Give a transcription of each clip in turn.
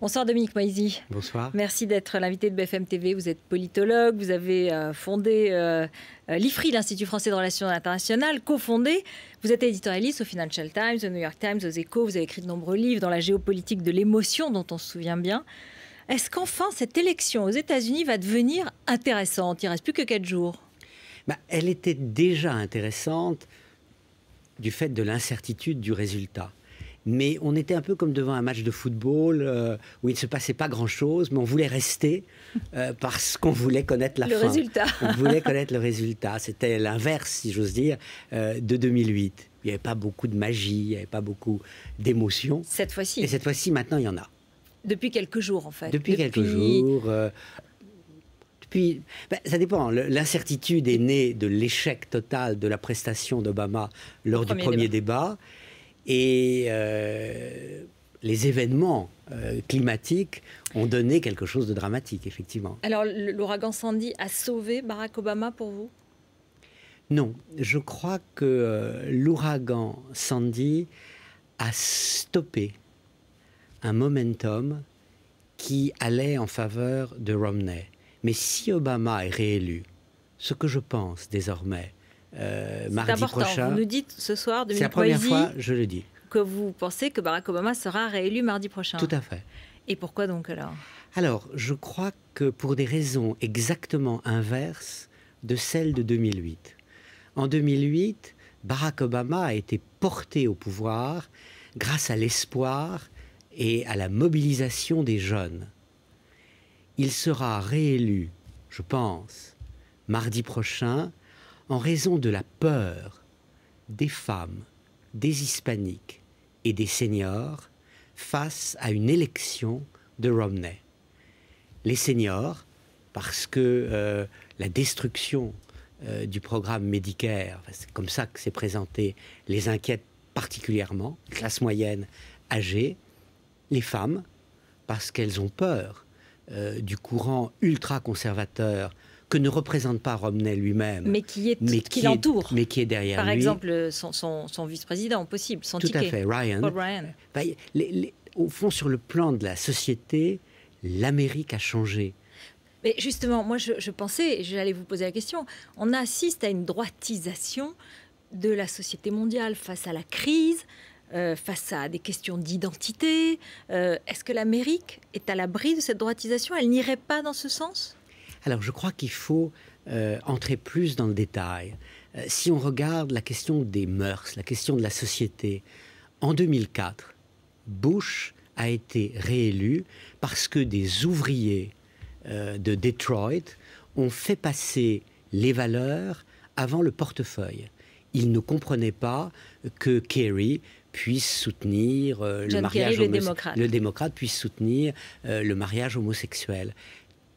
Bonsoir Dominique Moisy. Bonsoir. Merci d'être l'invité de BFM TV. Vous êtes politologue, vous avez fondé l'IFRI, l'Institut français de relations internationales, cofondé. Vous êtes éditorialiste au Financial Times, au New York Times, aux Échos. Vous avez écrit de nombreux livres dans la géopolitique de l'émotion dont on se souvient bien. Est-ce qu'enfin cette élection aux États-Unis va devenir intéressante? Il ne reste plus que 4 jours. Elle était déjà intéressante du fait de l'incertitude du résultat. Mais on était un peu comme devant un match de football où il ne se passait pas grand-chose, mais on voulait rester parce qu'on voulait connaître la fin. Le résultat. On voulait connaître le résultat. C'était l'inverse, si j'ose dire, de 2008. Il n'y avait pas beaucoup de magie, il n'y avait pas beaucoup d'émotion. Cette fois-ci. Et cette fois-ci, maintenant, il y en a. Depuis quelques jours, en fait. Depuis quelques jours. Ça dépend. L'incertitude est née de l'échec total de la prestation d'Obama lors du premier débat. Et les événements climatiques ont donné quelque chose de dramatique, effectivement. Alors, l'ouragan Sandy a sauvé Barack Obama pour vous? Non, je crois que l'ouragan Sandy a stoppé un momentum qui allait en faveur de Romney. Mais si Obama est réélu, ce que je pense désormais, mardi prochain. Vous nous dites ce soir, c'est la première fois, je le dis, que vous pensez que Barack Obama sera réélu mardi prochain. Tout à fait. Et pourquoi donc alors? Alors, je crois que pour des raisons exactement inverses de celles de 2008. En 2008, Barack Obama a été porté au pouvoir grâce à l'espoir et à la mobilisation des jeunes. Il sera réélu, je pense, mardi prochain, en raison de la peur des femmes, des hispaniques et des seniors face à une élection de Romney. Les seniors, parce que la destruction du programme Medicare, c'est comme ça que c'est présenté, les inquiète particulièrement, classe moyenne âgée. Les femmes, parce qu'elles ont peur du courant ultra-conservateur que ne représente pas Romney lui-même, mais qui l'entoure, mais qui est derrière lui. Par exemple, son vice-président, possible, son ticket. Tout à fait, Ryan. Paul Ryan. Au fond, sur le plan de la société, l'Amérique a changé. Mais justement, moi, je pensais, j'allais vous poser la question, on assiste à une droitisation de la société mondiale face à la crise, face à des questions d'identité. Est-ce que l'Amérique est à l'abri de cette droitisation? Elle n'irait pas dans ce sens? Alors, je crois qu'il faut entrer plus dans le détail. Si on regarde la question des mœurs, la question de la société, en 2004, Bush a été réélu parce que des ouvriers de Detroit ont fait passer les valeurs avant le portefeuille. Ils ne comprenaient pas que Kerry puisse soutenir le mariage homosexuel. Le démocrate puisse soutenir le mariage homosexuel.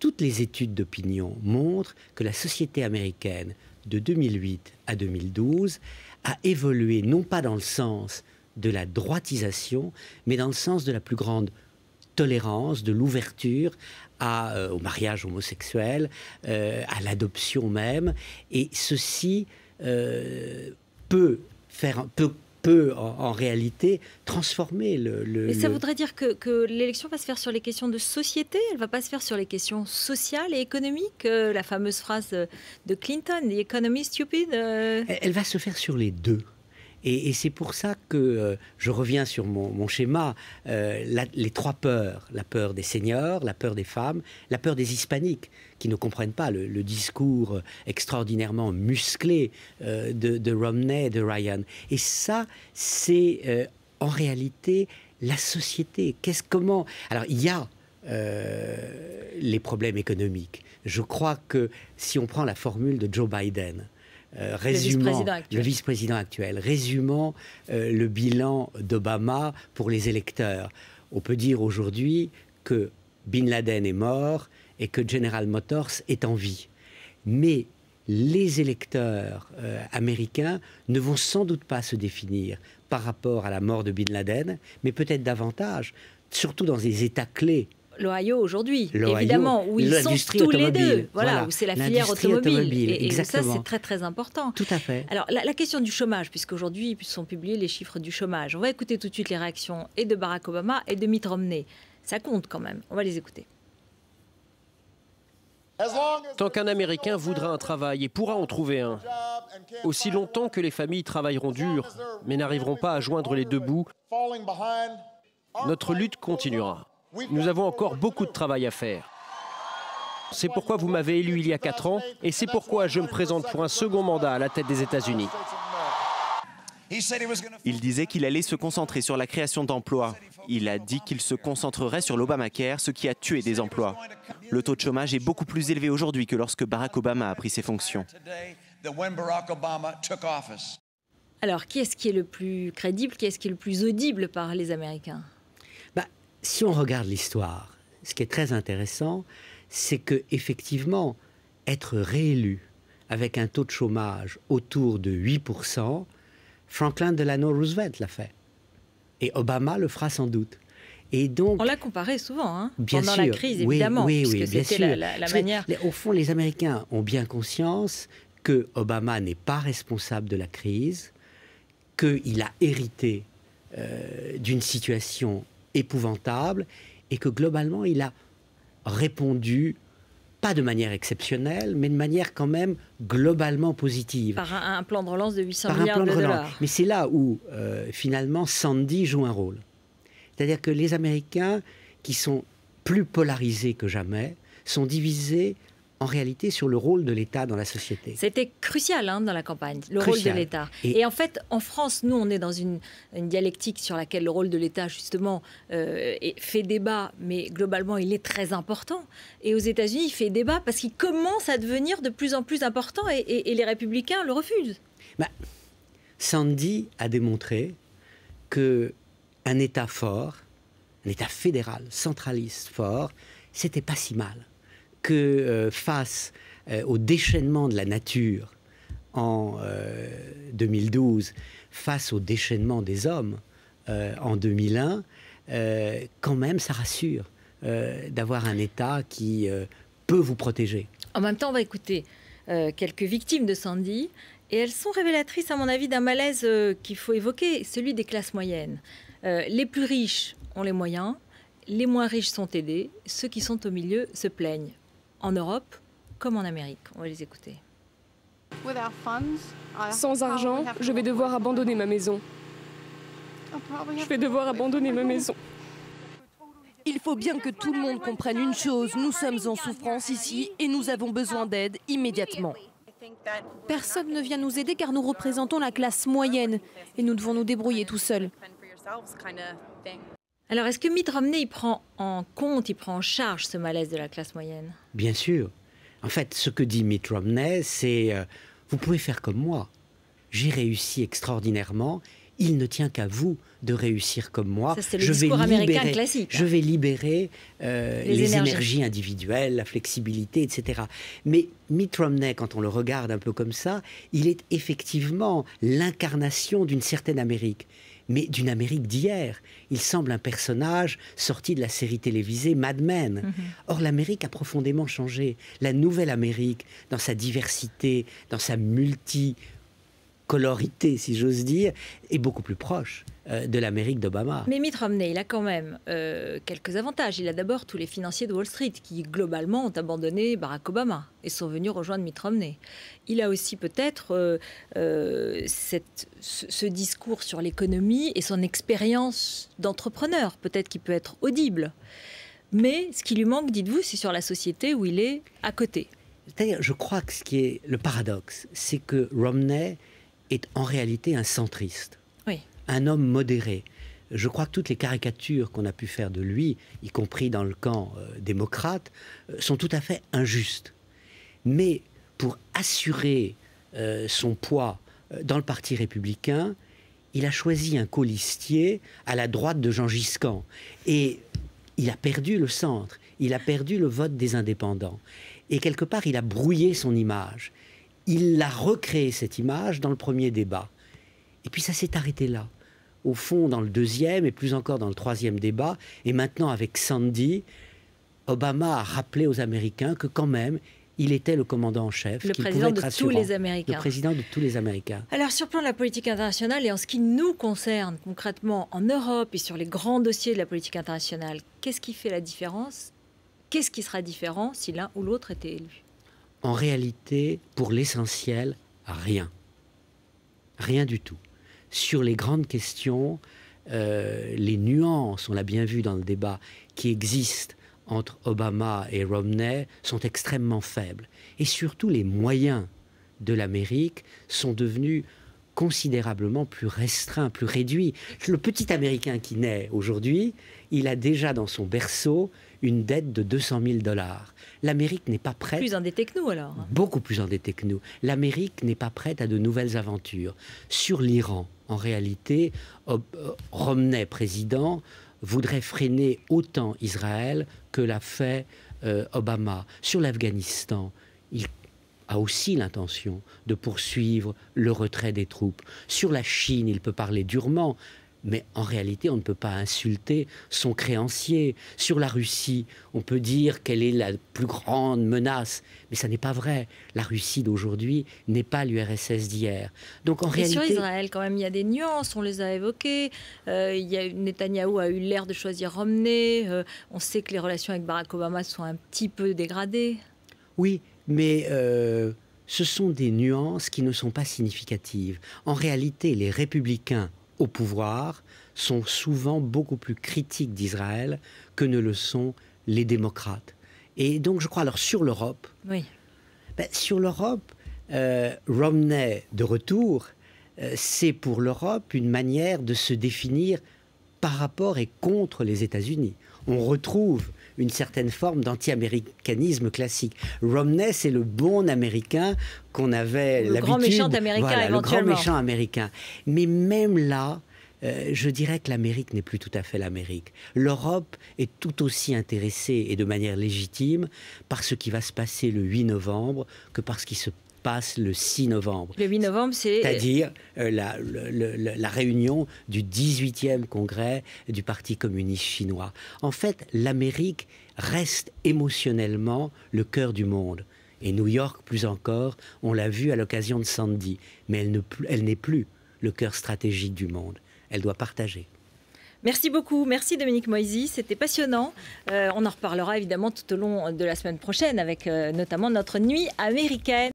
Toutes les études d'opinion montrent que la société américaine de 2008 à 2012 a évolué non pas dans le sens de la droitisation, mais dans le sens de la plus grande tolérance, de l'ouverture au mariage homosexuel, à l'adoption même. Et ceci peut en réalité transformer Mais ça voudrait dire que l'élection va se faire sur les questions de société, elle ne va pas se faire sur les questions sociales et économiques, la fameuse phrase de Clinton, « The economy is stupid ». Elle va se faire sur les deux. Et c'est pour ça que je reviens sur mon schéma, les trois peurs, la peur des seniors, la peur des femmes, la peur des hispaniques, qui ne comprennent pas le discours extraordinairement musclé de Romney et de Ryan. Et ça, c'est en réalité la société. Comment... Alors, il y a les problèmes économiques. Je crois que si on prend la formule de Joe Biden, le vice-président actuel, résumant le bilan d'Obama pour les électeurs. On peut dire aujourd'hui que Bin Laden est mort et que General Motors est en vie. Mais les électeurs américains ne vont sans doute pas se définir par rapport à la mort de Bin Laden, mais peut-être davantage, surtout dans des États clés. L'Ohio aujourd'hui, évidemment, où ils sont tous les deux, voilà, où c'est la filière automobile. Et ça, c'est très très important. Tout à fait. Alors, la question du chômage, puisqu'aujourd'hui, sont publiés les chiffres du chômage. On va écouter tout de suite les réactions et de Barack Obama et de Mitt Romney. Ça compte quand même. On va les écouter. Tant qu'un Américain voudra un travail et pourra en trouver un, aussi longtemps que les familles travailleront dur, mais n'arriveront pas à joindre les deux bouts, notre lutte continuera. Nous avons encore beaucoup de travail à faire. C'est pourquoi vous m'avez élu il y a 4 ans et c'est pourquoi je me présente pour un second mandat à la tête des États-Unis. Il disait qu'il allait se concentrer sur la création d'emplois. Il a dit qu'il se concentrerait sur l'Obamacare, ce qui a tué des emplois. Le taux de chômage est beaucoup plus élevé aujourd'hui que lorsque Barack Obama a pris ses fonctions. Alors, qui est-ce qui est le plus crédible, qui est-ce qui est le plus audible par les Américains? Si on regarde l'histoire, ce qui est très intéressant, c'est que effectivement, être réélu avec un taux de chômage autour de 8%, Franklin Delano Roosevelt l'a fait. Et Obama le fera sans doute. Et donc, on l'a comparé souvent, hein, bien pendant sûr, la crise, évidemment, oui, puisque bien c'était sûr. la manière... Au fond, les Américains ont bien conscience que Obama n'est pas responsable de la crise, qu'il a hérité d'une situation épouvantable et que globalement, il a répondu, pas de manière exceptionnelle, mais de manière quand même globalement positive. Par un plan de relance de 800 milliards de dollars. Mais c'est là où, finalement, Sandy joue un rôle. C'est-à-dire que les Américains, qui sont plus polarisés que jamais, sont divisés en réalité sur le rôle de l'État dans la société. C'était crucial dans la campagne, le rôle de l'État. Et en fait, en France, nous, on est dans une dialectique sur laquelle le rôle de l'État, justement, fait débat, mais globalement, il est très important. Et aux États-Unis, il fait débat parce qu'il commence à devenir de plus en plus important et les républicains le refusent. Sandy a démontré qu'un État fort, un État fédéral, centraliste fort, c'était pas si mal. Que face au déchaînement de la nature en 2012, face au déchaînement des hommes en 2001, quand même, ça rassure d'avoir un État qui peut vous protéger. En même temps, on va écouter quelques victimes de Sandy, et elles sont révélatrices, à mon avis, d'un malaise qu'il faut évoquer, celui des classes moyennes. Les plus riches ont les moyens, les moins riches sont aidés, ceux qui sont au milieu se plaignent. En Europe comme en Amérique. On va les écouter. Sans argent, je vais devoir abandonner ma maison. Je vais devoir abandonner ma maison. Il faut bien que tout le monde comprenne une chose. Nous sommes en souffrance ici et nous avons besoin d'aide immédiatement. Personne ne vient nous aider car nous représentons la classe moyenne et nous devons nous débrouiller tout seuls. Alors, est-ce que Mitt Romney il prend en compte, il prend en charge ce malaise de la classe moyenne? Bien sûr. En fait, ce que dit Mitt Romney, c'est vous pouvez faire comme moi. J'ai réussi extraordinairement. Il ne tient qu'à vous de réussir comme moi. Ça, c'est le discours américain classique. Je vais libérer les énergies individuelles, la flexibilité, etc. Mais Mitt Romney, quand on le regarde un peu comme ça, il est effectivement l'incarnation d'une certaine Amérique. Mais d'une Amérique d'hier. Il semble un personnage sorti de la série télévisée Mad Men. Or, l'Amérique a profondément changé. La nouvelle Amérique, dans sa diversité, dans sa multicolorité, si j'ose dire, est beaucoup plus proche de l'Amérique d'Obama. Mais Mitt Romney, il a quand même quelques avantages. Il a d'abord tous les financiers de Wall Street qui, globalement, ont abandonné Barack Obama et sont venus rejoindre Mitt Romney. Il a aussi peut-être ce discours sur l'économie et son expérience d'entrepreneur, peut-être qui peut être audible. Mais ce qui lui manque, dites-vous, c'est sur la société où il est à côté. C'est-à-dire, je crois que ce qui est le paradoxe, c'est que Romney est en réalité un centriste. Oui. Un homme modéré. Je crois que toutes les caricatures qu'on a pu faire de lui, y compris dans le camp démocrate, sont tout à fait injustes. Mais pour assurer son poids dans le Parti républicain, il a choisi un colistier à la droite de Jean Giscard. Et il a perdu le centre, il a perdu le vote des indépendants. Et quelque part, il a brouillé son image. Il a recréé cette image dans le premier débat. Et puis ça s'est arrêté là. Au fond, dans le deuxième et plus encore dans le troisième débat, et maintenant avec Sandy, Obama a rappelé aux Américains que quand même, Il était le commandant en chef. Le président de tous les Américains. Le président de tous les Américains. Alors, sur le plan de la politique internationale et en ce qui nous concerne concrètement en Europe et sur les grands dossiers de la politique internationale, qu'est-ce qui fait la différence? Qu'est-ce qui sera différent si l'un ou l'autre était élu? En réalité, pour l'essentiel, rien. Rien du tout. Sur les grandes questions, les nuances, on l'a bien vu dans le débat, qui existent entre Obama et Romney sont extrêmement faibles. Et surtout, les moyens de l'Amérique sont devenus considérablement plus restreints, plus réduits. Le petit Américain qui naît aujourd'hui, il a déjà dans son berceau une dette de 200 000 $. L'Amérique n'est pas prête... Plus endetté que nous, alors. Beaucoup plus endetté que nous. L'Amérique n'est pas prête à de nouvelles aventures. Sur l'Iran, en réalité, Romney, président, voudrait freiner autant Israël que l'a fait Obama. Sur l'Afghanistan, il a aussi l'intention de poursuivre le retrait des troupes. Sur la Chine, il peut parler durement, mais en réalité, on ne peut pas insulter son créancier. Sur la Russie, on peut dire quelle est la plus grande menace, mais ça n'est pas vrai. La Russie d'aujourd'hui n'est pas l'URSS d'hier. Donc en réalité... Sur Israël, quand même, il y a des nuances, on les a évoquées. Netanyahou a eu l'air de choisir Romney. On sait que les relations avec Barack Obama sont un petit peu dégradées. Oui, mais ce sont des nuances qui ne sont pas significatives. En réalité, les républicains au pouvoir sont souvent beaucoup plus critiques d'Israël que ne le sont les démocrates. Et donc je crois, alors sur l'Europe, oui. Sur l'Europe, Romney de retour, c'est pour l'Europe une manière de se définir par rapport et contre les États-Unis. On retrouve une certaine forme d'anti-américanisme classique. Romney, c'est le bon Américain qu'on avait l'habitude... Le grand méchant américain, voilà, éventuellement. Le grand méchant américain. Mais même là, je dirais que l'Amérique n'est plus tout à fait l'Amérique. L'Europe est tout aussi intéressée, et de manière légitime, par ce qui va se passer le 8 novembre que par ce qui se passe le 6 novembre. Le 8 novembre, c'est-à-dire la réunion du 18e congrès du Parti communiste chinois. En fait, l'Amérique reste émotionnellement le cœur du monde. Et New York, plus encore, on l'a vu à l'occasion de Sandy. Mais elle n'est plus le cœur stratégique du monde. Elle doit partager. Merci beaucoup. Merci Dominique Moisy. C'était passionnant. On en reparlera évidemment tout au long de la semaine prochaine avec notamment notre nuit américaine.